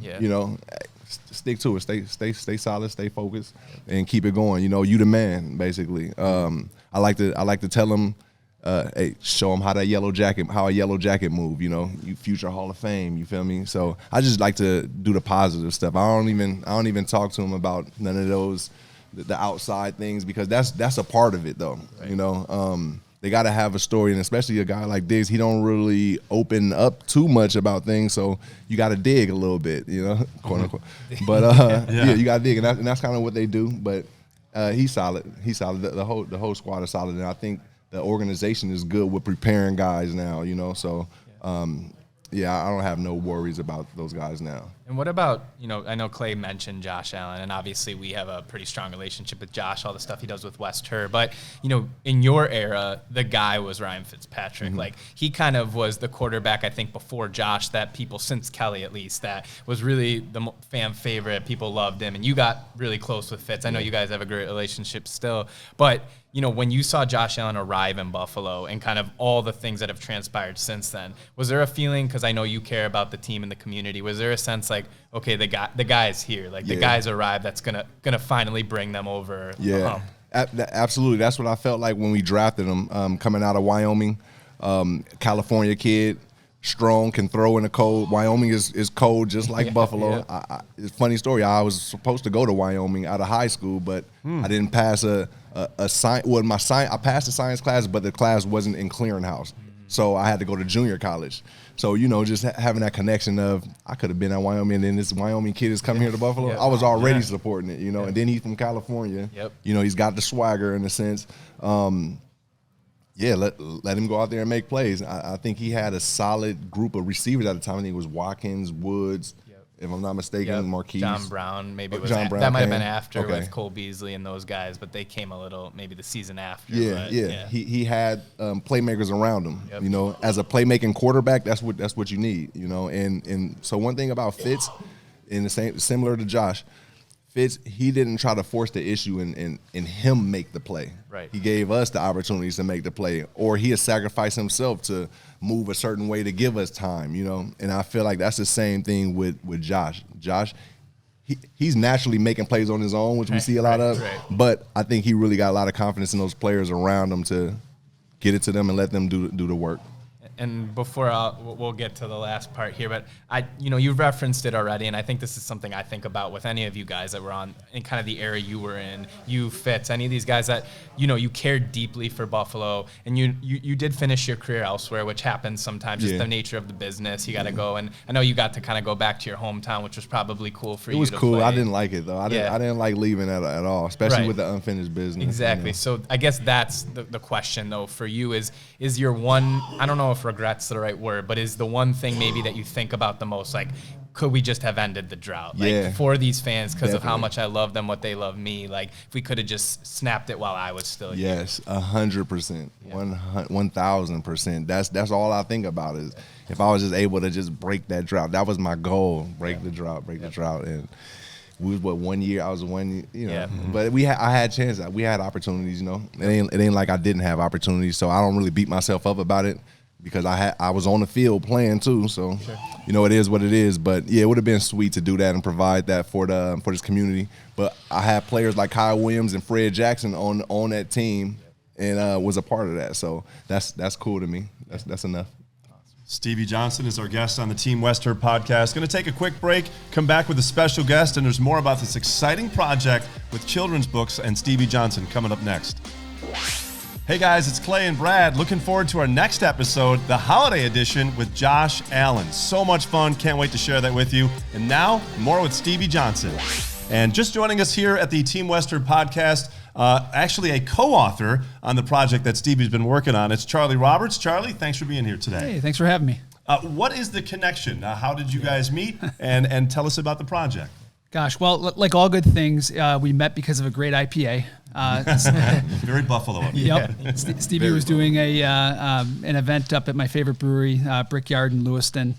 Stick to it. Stay solid. Stay focused, and keep it going. You the man, basically. I like to tell them, hey, show them how a yellow jacket move. You future Hall of Fame. You feel me? So I just like to do the positive stuff. I don't even talk to them about none of those the outside things, because that's a part of it though. They got to have a story, and especially a guy like Diggs, he don't really open up too much about things, so you got to dig a little bit, quote unquote. But you got to dig, and that's kind of what they do. But he's solid. He's solid. The whole squad is solid, and I think the organization is good with preparing guys now. So I don't have no worries about those guys now. And what about, I know Clay mentioned Josh Allen, and obviously we have a pretty strong relationship with Josh, all the stuff he does with West Herr. But, in your era, the guy was Ryan Fitzpatrick. Mm-hmm. He kind of was the quarterback, I think, before Josh, that people, since Kelly at least, that was really the fan favorite. People loved him, and you got really close with Fitz. I know you guys have a great relationship still. But, when you saw Josh Allen arrive in Buffalo and kind of all the things that have transpired since then, was there a feeling, because I know you care about the team and the community, was there a sense okay, the guy is here, the guy's arrived, that's gonna finally bring them over the hump? Absolutely. That's what I felt like when we drafted him, coming out of Wyoming, California kid, strong, can throw in the cold. Wyoming is cold just like Buffalo. It's a funny story. I was supposed to go to Wyoming out of high school, but I didn't pass a science. Well, I passed the science class, but the class wasn't in clearinghouse, so I had to go to junior college. So just having that connection of I could have been at Wyoming, and then this Wyoming kid is coming here to Buffalo. I was already supporting it, and then he's from California. He's got the swagger in a sense. Yeah, let him go out there and make plays. I think he had a solid group of receivers at the time. I think it was Watkins, Woods, if I'm not mistaken, Marquise. John Brown, maybe John Brown that might have came. been after Okay. with Cole Beasley and those guys, but they came a little maybe the season after. Yeah, but, yeah. He had playmakers around him. Yep. You know, as a playmaking quarterback, that's what you need. You know, and so one thing about Fitz, in the same similar to Josh, Fitz, he didn't try to force the issue in him make the play. Right. He gave us the opportunities to make the play, or he has sacrificed himself to move a certain way to give us time, you know. And I feel like that's the same thing with Josh. Josh, he's naturally making plays on his own, which we see a lot of. Right. But I think he really got a lot of confidence in those players around him to get it to them and let them do the work. And before we'll get to the last part here, but you referenced it already, and I think this is something I think about with any of you guys that were on in kind of the era you were in, you Fitz, any of these guys that you cared deeply for Buffalo, and you did finish your career elsewhere, which happens sometimes, just the nature of the business. You got to go, and I know you got to kind of go back to your hometown, which was probably cool for you. It was to cool. play. I didn't like it though. I didn't like leaving at all, especially with the unfinished business. Exactly. You know? So I guess that's the question though for you is your one, I don't know if regret's the right word, but is the one thing maybe that you think about the most, like, could we just have ended the drought? Like for these fans, because of how much I love them, what they love me, like if we could have just snapped it while I was still here. Yes, 100%, 1,000%. That's all I think about is if I was just able to just break that drought. That was my goal, break the drought, and we was 1 year. I was 1 year, you know. Yeah. But I had chances. We had opportunities, you know. It ain't like I didn't have opportunities. So I don't really beat myself up about it because I was on the field playing too. So you know, it is what it is. But yeah, it would have been sweet to do that and provide that for this community. But I had players like Kyle Williams and Fred Jackson on that team and was a part of that. So that's cool to me. That's enough. Stevie Johnson is our guest on the Team Western podcast. Going to take a quick break, come back with a special guest, and there's more about this exciting project with children's books and Stevie Johnson coming up next. Hey guys, it's Clay and Brad. Looking forward to our next episode, the holiday edition with Josh Allen. So much fun. Can't wait to share that with you. And now, more with Stevie Johnson. And just joining us here at the Team Western podcast, actually a co-author on the project that Stevie's been working on. It's Charlie Roberts. Charlie, thanks for being here today. Hey, thanks for having me. What is the connection? How did you guys meet? And tell us about the project. Gosh, well, like all good things, we met because of a great IPA. Very Buffalo of you. Yep. Stevie was doing an event up at my favorite brewery, Brickyard in Lewiston.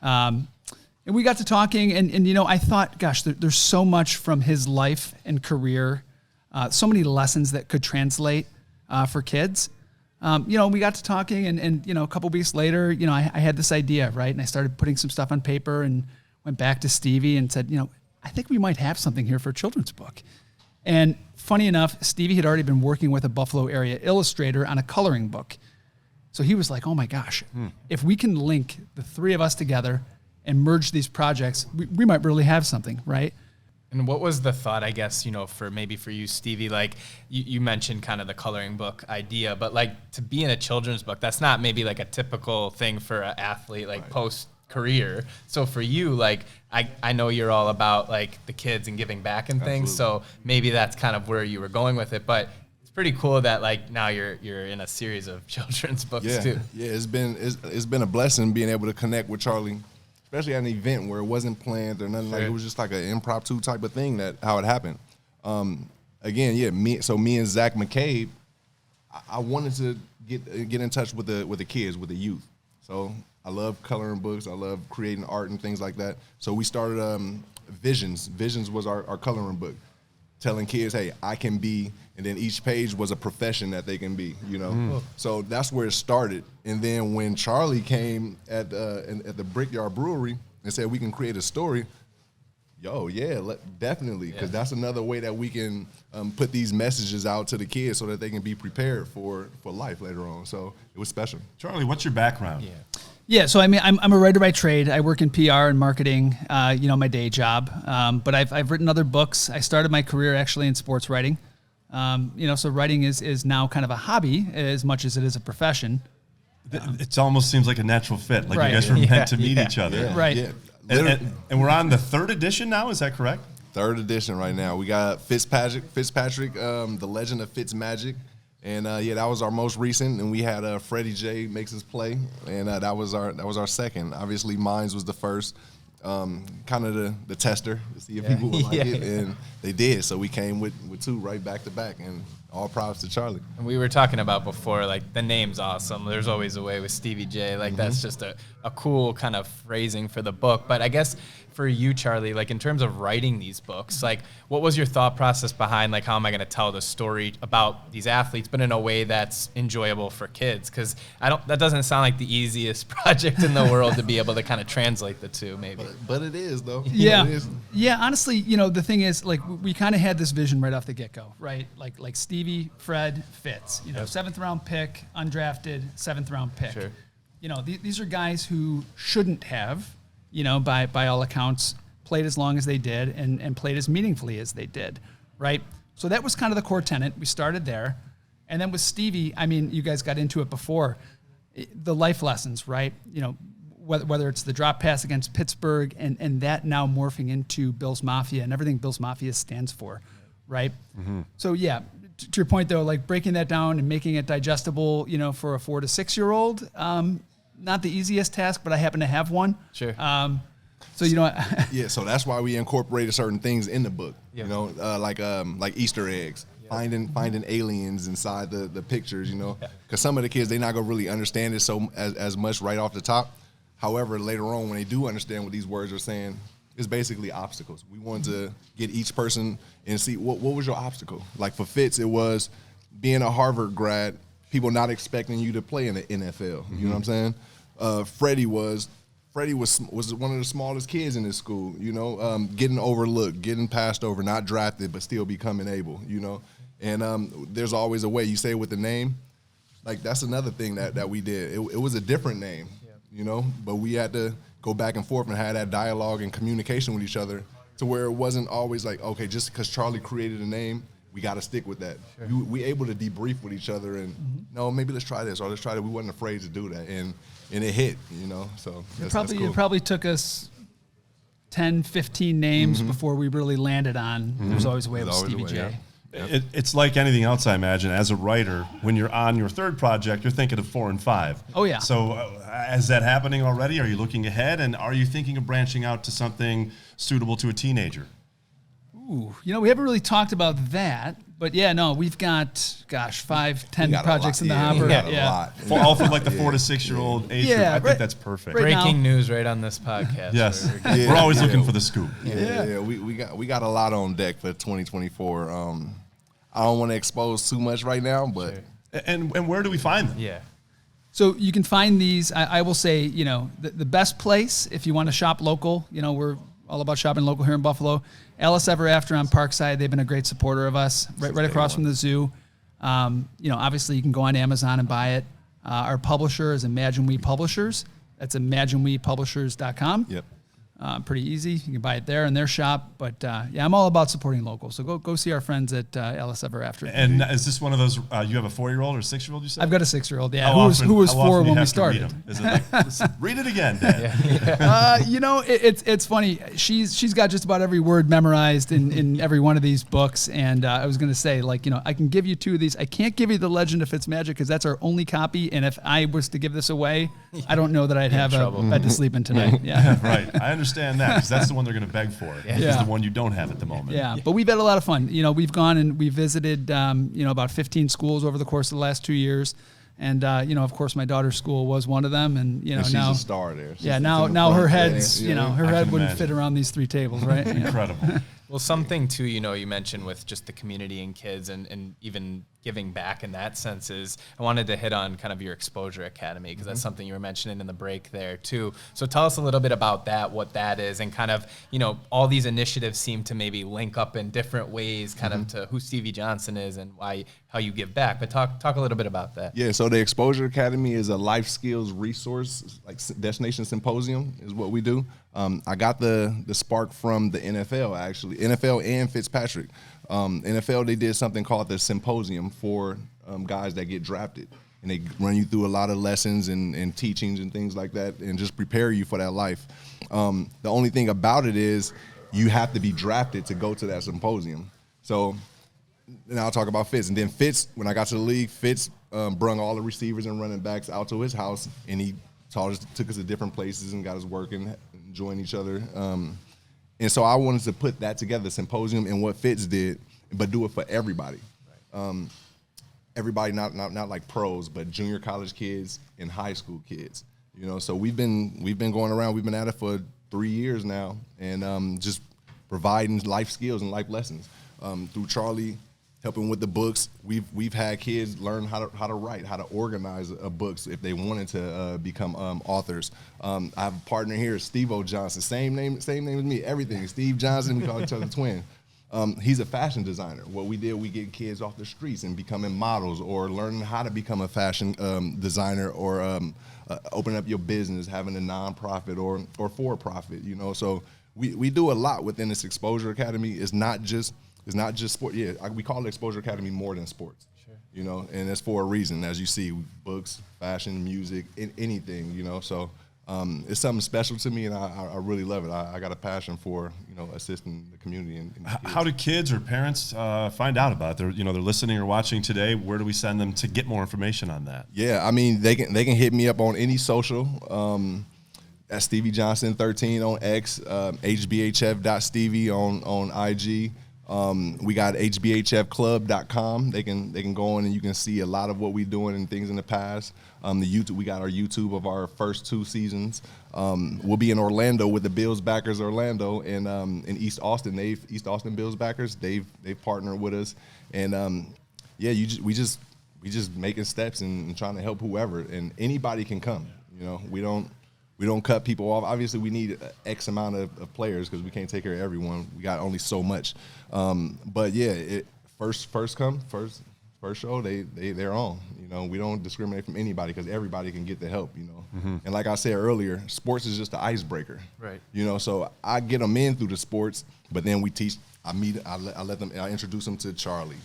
And we got to talking, and I thought, gosh, there's so much from his life and career, so many lessons that could translate for kids. We got to talking, and a couple weeks later, I had this idea, right? And I started putting some stuff on paper and went back to Stevie and said, I think we might have something here for a children's book. And funny enough, Stevie had already been working with a Buffalo area illustrator on a coloring book. So he was like, oh my gosh, if we can link the three of us together and merge these projects, we might really have something, right? And what was the thought, I guess, for you, Stevie, like you mentioned kind of the coloring book idea, but like to be in a children's book, that's not maybe like a typical thing for an athlete, like post-career. So for you, like, I know you're all about like the kids and giving back and things. So maybe that's kind of where you were going with it, but it's pretty cool that like now you're in a series of children's books too. Yeah, it's been a blessing being able to connect with Charlie, especially at an event where it wasn't planned or nothing. Like it was just like an impromptu type of thing how it happened. Me and Zach McCabe, I wanted to get in touch with the kids, with the youth. So I love coloring books. I love creating art and things like that. So we started Visions. Visions was our coloring book, telling kids, hey, I can be, and then each page was a profession that they can be, So that's where it started. And then when Charlie came at the Brickyard Brewery and said we can create a story, definitely, because that's another way that we can put these messages out to the kids so that they can be prepared for life later on. So it was special. Charlie, what's your background? Yeah, so I mean, I'm a writer by trade. I work in PR and marketing, my day job. But I've written other books. I started my career actually in sports writing. So writing is now kind of a hobby as much as it is a profession. It almost seems like a natural fit. Like you guys were meant to meet each other. Yeah, Right. Yeah. And we're on the 3rd edition now, is that correct? 3rd edition right now. We got Fitzpatrick, The Legend of Fitzmagic. And that was our most recent, and we had Freddie J makes his play, and that was our second. Obviously, mine was the first, kind of the tester to see if people would like it, and they did. So we came with 2 right back to back, and all props to Charlie. And we were talking about before, like, the name's awesome. There's always a way with Stevie J. Like, that's just a cool kind of phrasing for the book. But I guess for you, Charlie, like, in terms of writing these books, like, what was your thought process behind, like, how am I going to tell the story about these athletes, but in a way that's enjoyable for kids? Because that doesn't sound like the easiest project in the world to be able to kind of translate the two, maybe. But it is, though. Yeah. It is. Yeah, honestly, the thing is, like, we kind of had this vision right off the get-go, right? Like Stevie, Fred, Fitz, 7th round pick, undrafted, 7th round pick. Sure. These are guys who shouldn't have, by all accounts, played as long as they did and played as meaningfully as they did, right? So that was kind of the core tenet. We started there. And then with Stevie, I mean, you guys got into it before, the life lessons, right? Whether it's the drop pass against Pittsburgh and that now morphing into Bills Mafia and everything Bills Mafia stands for, right? Mm-hmm. So, yeah, to your point, though, like breaking that down and making it digestible, for a 4 to 6 year old, not the easiest task, but I happen to have one. Sure. So so that's why we incorporated certain things in the book. Like Easter eggs, finding aliens inside the pictures. Because some of the kids, they're not gonna really understand it as much right off the top. However, later on when they do understand what these words are saying, it's basically obstacles. We wanted to get each person and see what was your obstacle. Like for Fitz, it was being a Harvard grad, people not expecting you to play in the NFL. You know what I'm saying? Freddie was one of the smallest kids in his school. Getting overlooked, getting passed over, not drafted, but still becoming able. And there's always a way. You say it with the name, like that's another thing that we did. It was a different name. But we had to go back and forth and have that dialogue and communication with each other to where it wasn't always like, okay, just because Charlie created a name, we got to stick with that. Sure. We able to debrief with each other and, no, maybe let's try this or let's try that. We wasn't afraid to do that. And it hit, so that's cool. It probably took us 10, 15 names before we really landed on There's Always a Way with Stevie J. Yeah. It's like anything else, I imagine. As a writer, when you're on your third project, you're thinking of 4 and 5. Oh, yeah. So is that happening already? Are you looking ahead? And are you thinking of branching out to something suitable to a teenager? Ooh, we haven't really talked about that. But, we've got, 5, 10 projects in the hopper. We got a lot. All for like the 4 to 6 year old age group. I think that's perfect. Breaking news right on this podcast. Yes. We're always looking for the scoop. We got a lot on deck for 2024. I don't want to expose too much right now, but and where do we find them? Yeah. So you can find these. I will say, the best place if you want to shop local. We're all about shopping local here in Buffalo. Alice Ever After on Parkside. They've been a great supporter of us. Right across from the zoo. Obviously you can go on Amazon and buy it. Our publisher is Imagine We Publishers. That's ImagineWePublishers.com. Yep. Pretty easy. You can buy it there in their shop. But I'm all about supporting local. So go see our friends at Alice Ever After. And is this one of those? You have a 4-year-old or 6-year-old? You said I've got a 6-year-old. Yeah, How who was often 4 do you when we have to read started. them? Is it like, listen, read it again, Dad? It's funny. She's got just about every word memorized in every one of these books. And I was going to say, I can give you 2 of these. I can't give you The Legend of Fitzmagic because that's our only copy. And if I was to give this away, I don't know that I'd have a bed to sleep in tonight. Yeah, right. I understand that because that's the one they're going to beg for. It's the one you don't have at the moment. Yeah, but we've had a lot of fun. We've gone and we visited, about 15 schools over the course of the last 2 years. And, of course, my daughter's school was one of them. And, she's now a star there. Now her head's, her head wouldn't imagine. fit around these 3 tables, right? Incredible. Well, something too, you mentioned with just the community and kids and even giving back in that sense is I wanted to hit on kind of your Exposure Academy because that's something you were mentioning in the break there too. So tell us a little bit about that, what that is, and kind of, all these initiatives seem to maybe link up in different ways kind of to who Stevie Johnson is and how you give back. But talk a little bit about that. Yeah, so the Exposure Academy is a life skills resource, like destination symposium is what we do. I got the spark from the NFL, actually, NFL and Fitzpatrick. NFL, they did something called the symposium for guys that get drafted. And they run you through a lot of lessons and teachings and things like that and just prepare you for that life. The only thing about it is you have to be drafted to go to that symposium. So then I'll talk about Fitz. And then Fitz, when I got to the league, Fitz brung all the receivers and running backs out to his house, and he took us to different places and got us working, enjoying each other. And so I wanted to put that together, symposium, and what Fitz did, but do it for everybody. Right. Everybody, not like pros, but junior college kids and high school kids. You know, so we've been going around. We've been at it for 3 years now, and just providing life skills and life lessons through Charlie. Helping with the books, we've had kids learn how to write, how to organize books if they wanted to become authors. I have a partner here, Stevie Johnson, same name as me, everything. Steve Johnson, we call each other twin. He's a fashion designer. What we did, we get kids off the streets and becoming models, or learning how to become a fashion designer, or opening up your business, having a nonprofit or for-profit. You know, so we do a lot within this Exposure Academy. It's not just sport. Yeah, we call it Exposure Academy more than sports. Sure. You know, and it's for a reason. As you see, books, fashion, music, anything. You know, so it's something special to me, and I really love it. I got a passion for, you know, assisting the community. And how do kids or parents find out about it? They're listening or watching today. Where do we send them to get more information on that? Yeah, I mean, they can hit me up on any social. At Stevie Johnson 13 on X, hbhf.stevie on IG. We got hbhfclub.com. They can go in and you can see a lot of what we're doing and things in the past. The YouTube, we got our YouTube of our first 2 seasons. We'll be in Orlando with the Bills backers Orlando, and in East Austin, East Austin Bills backers. They've partnered with us, and we just making steps and trying to help whoever, and anybody can come. You know, we don't cut people off. Obviously, we need X amount of players because we can't take care of everyone. We got only so much. But yeah, first show, they're on. You know, we don't discriminate from anybody because everybody can get the help. You know, and like I said earlier, sports is just the icebreaker. Right. You know, so I get them in through the sports, but then we teach. I introduce them to Charlie,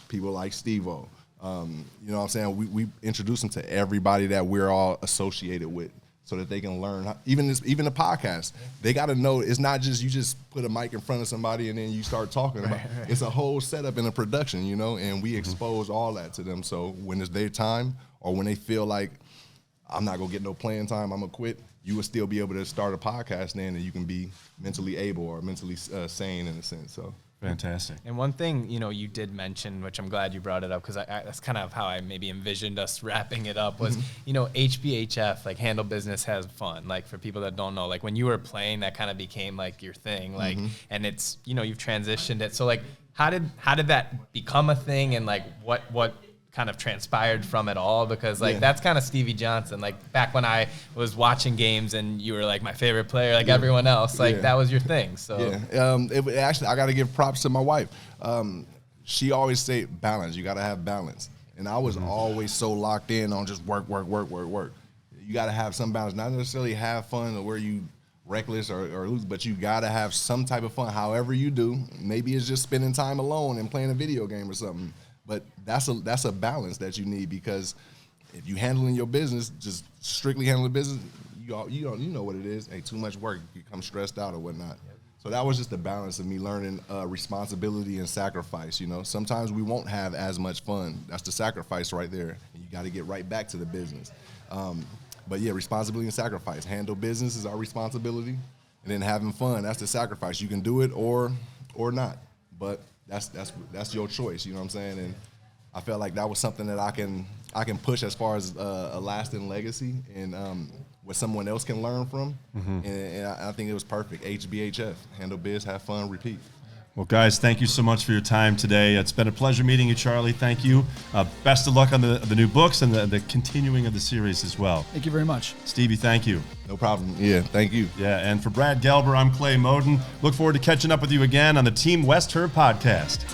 people like Steve-O. You know what I'm saying? We introduce them to everybody that we're all associated with, so that they can learn. Even the podcast, they got to know it's not just you just put a mic in front of somebody and then you start talking about. It's a whole setup and a production, you know, and we expose all that to them. So when it's their time, or when they feel like I'm not gonna get no playing time, I'm gonna quit, you will still be able to start a podcast then, and you can be mentally able or mentally sane in a sense. So. Fantastic. And one thing, you know, you did mention, which I'm glad you brought it up, because that's kind of how I maybe envisioned us wrapping it up, was, you know, HBHF, like Handle Business Has Fun. Like, for people that don't know, like when you were playing, that kind of became like your thing, like, and it's, you know, you've transitioned it. So like, how did that become a thing, and like what kind of transpired from it all? Because like that's kind of Stevie Johnson. Like back when I was watching games and you were like my favorite player, like everyone else, like that was your thing. So actually, I got to give props to my wife. She always say balance. You got to have balance, and I was always so locked in on just work. You got to have some balance, not necessarily have fun or where you reckless or lose, but you got to have some type of fun. However you do, maybe it's just spending time alone and playing a video game or something. But that's a balance that you need, because if you handling your business, just strictly handling business, you know what it is. Hey, too much work, you become stressed out or whatnot. So that was just the balance of me learning responsibility and sacrifice. You know, sometimes we won't have as much fun. That's the sacrifice right there. And you got to get right back to the business. But yeah, responsibility and sacrifice. Handle business is our responsibility, and then having fun, that's the sacrifice. You can do it or not, but that's your choice, you know what I'm saying? And I felt like that was something that I can push as far as a lasting legacy, and what someone else can learn from. And I think it was perfect. HBHF, handle biz, have fun, repeat. Well, guys, thank you so much for your time today. It's been a pleasure meeting you, Charlie. Thank you. Best of luck on the new books and the continuing of the series as well. Thank you very much. Stevie, thank you. No problem. Yeah, thank you. Yeah, and for Brad Gelber, I'm Clay Moden. Look forward to catching up with you again on the Team West Herr podcast.